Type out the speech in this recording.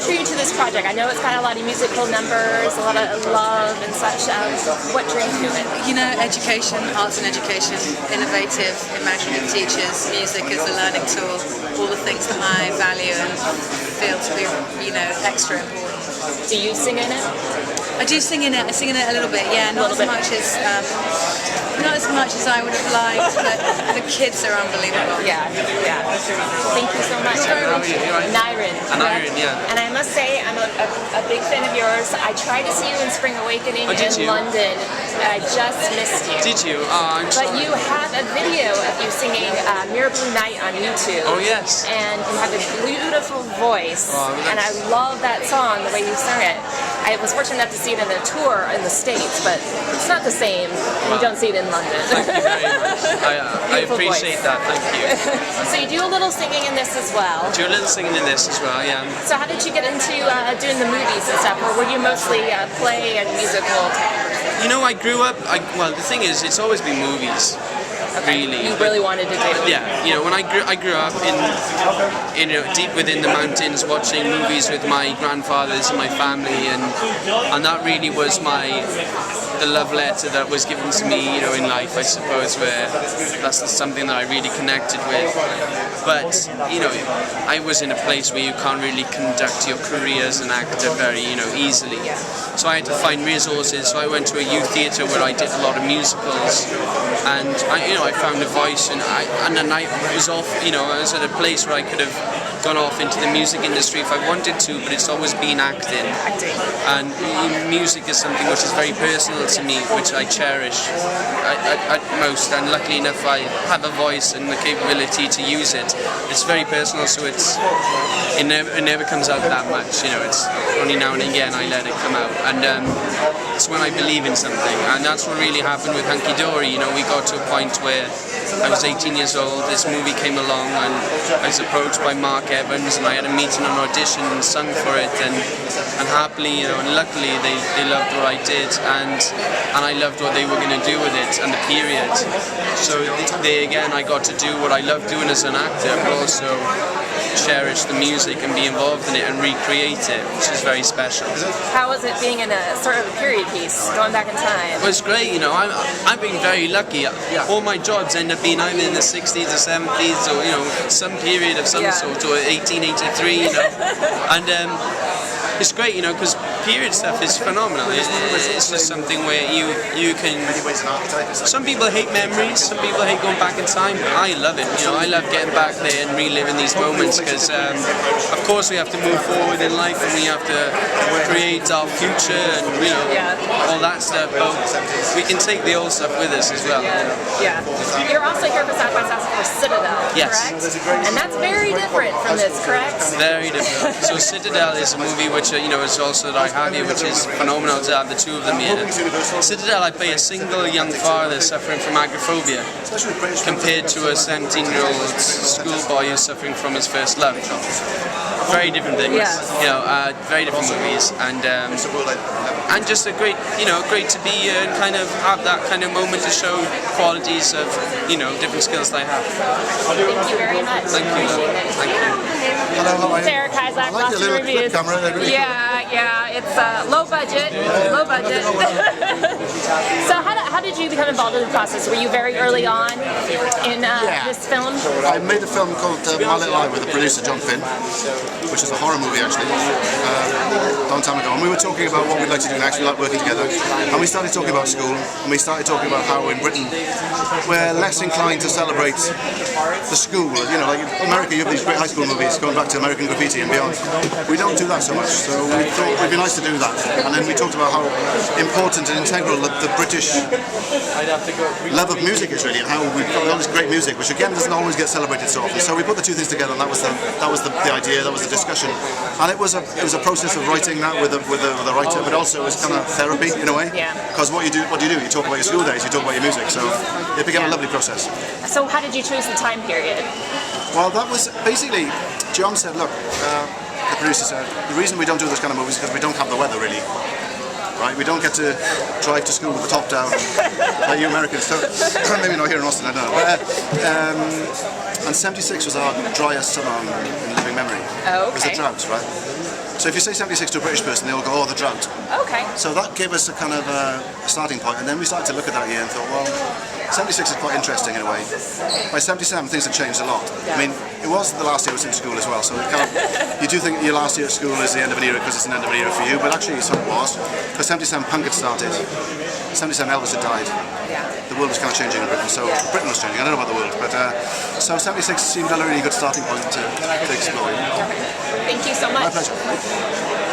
drew you to this project? I know it's got a lot of musical numbers, a lot of love and such. What drew you to it? You know, education, arts and education, innovative, imaginative teachers, music as a learning tool, all the things that I value and feel to be, you know, extra important. Do you sing in it? I do sing in it. I sing in it a little bit, yeah. Not as much as I would have liked, but the kids are unbelievable. Yeah, yeah. Thank you so much. Aneurin. Aneurian, yeah. And I must say, I'm a big fan of yours. I tried to see you in Spring Awakening in London. I just missed you. Did you? Oh, I'm sorry. But you have a video of you singing Mirror Blue Night on YouTube. Oh, yes. And you have a beautiful voice. Oh, and I love that song, the way you sung it. I was fortunate enough to see it in a tour in the States, but it's not the same. You don't see it in London. Thank you very much. I appreciate that, thank you. So you do a little singing in this as well. Do a little singing in this as well, yeah. So how did you get into doing the movies and stuff, or were you mostly play and musical? You know, I grew up, well, the thing is, it's always been movies. Okay. Really. You really wanted to do it. Yeah, you know, when I grew up in deep within the mountains, watching movies with my grandfathers and my family, and that really was the love letter that was given to me, you know, in life, I suppose, where that's something that I really connected with. But, you know, I was in a place where you can't really conduct your career as an actor very, you know, easily. So I had to find resources. So I went to a youth theatre where I did a lot of musicals, and I found a voice, and then I was off, you know, I was at a place where I could have gone off into the music industry if I wanted to, but it's always been acting. And music is something which is very personal to me, which I cherish at most, and luckily enough I have a voice and the capability to use it. It's very personal, so it never comes out that much, you know, it's only now and again I let it come out, and it's when I believe in something, and that's what really happened with Hunky Dory. You know, we got to a point where I was 18 years old, this movie came along, and I was approached by Marc Evans, and I had a meeting, an audition, and sung for it, and happily, you know, and luckily they loved what I did, and I loved what they were going to do with it, and the period. So there again, I got to do what I love doing as an actor, but also cherish the music and be involved in it and recreate it, which is very special. How was it being in a sort of a period piece, going back in time? Well, it's great, you know, I've been very lucky. All my jobs end up being either in the 60s or 70s, or, you know, some period of some sort, or 1883, you know, and it's great, you know, because period stuff is phenomenal. It's just something where you can. Some people hate memories, some people hate going back in time. I love it. You know, I love getting back there and reliving these moments, because of course we have to move forward in life and we have to create our future and, you know, all that stuff. But we can take the old stuff with us as well. Yeah. You're also here for South by Southwest for Citadel, correct? And that's very different from this, correct? Very different. So Citadel is a movie which, you know, is also that I have here, which is phenomenal to have the two of them here. Citadel, I play a single young father suffering from agoraphobia, compared to a 17-year-old schoolboy who's suffering from his first love. Very different things, you know, very different movies, and just a great, you know, great to be here and kind of have that kind of moment to show qualities of, you know, different skills that I have. Thank you very much. Thank you. Thank you. Hello, Sarah Kazak, I like the little reviews. clip camera. Really Yeah, it's low budget, low budget. So how did you become involved in the process? Were you very early on in this film? I made a film called My Little Eye with the producer John Finn, which is a horror movie actually, a long time ago. And we were talking about what we'd like to do next. We like working together, and we started talking about school, and we started talking about how in Britain we're less inclined to celebrate the school. You know, like in America, you have these great high school movies going back to American Graffiti and beyond. We don't do that so much, so we thought it'd be nice to do that. And then we talked about how important and integral the British love of music is really, and how we've got all this great music, which again doesn't always get celebrated so often. So we put the two things together, and that was the idea, that was the discussion, and it was a process of writing that with a writer, but also it was kind of therapy in a way. Because what do you do? You talk about your school days, you talk about your music, so it became a lovely process. So how did you choose the time period? Well, that was basically, John said, look, the producer said, the reason we don't do this kind of movies is because we don't have the weather really. Right, we don't get to drive to school with the top down like you Americans. So, maybe not here in Austin, I don't know. But, and 76 was our driest summer in living memory. Oh, okay. It was a drought, right? So if you say 76 to a British person, they all go, oh, the drought. Okay. So that gave us a kind of starting point, and then we started to look at that year and thought, well, 76 is quite interesting in a way. By 77, things have changed a lot. I mean, it was the last year I was in school as well, so it kind of, you do think your last year at school is the end of an era because it's an end of an era for you, but actually so it was. Because 77 punk had started, 77 Elvis had died. The world was kind of changing in Britain, so Britain was changing, I don't know about the world, but so 76 seemed a really good starting point to explore. Thank you so much. My pleasure.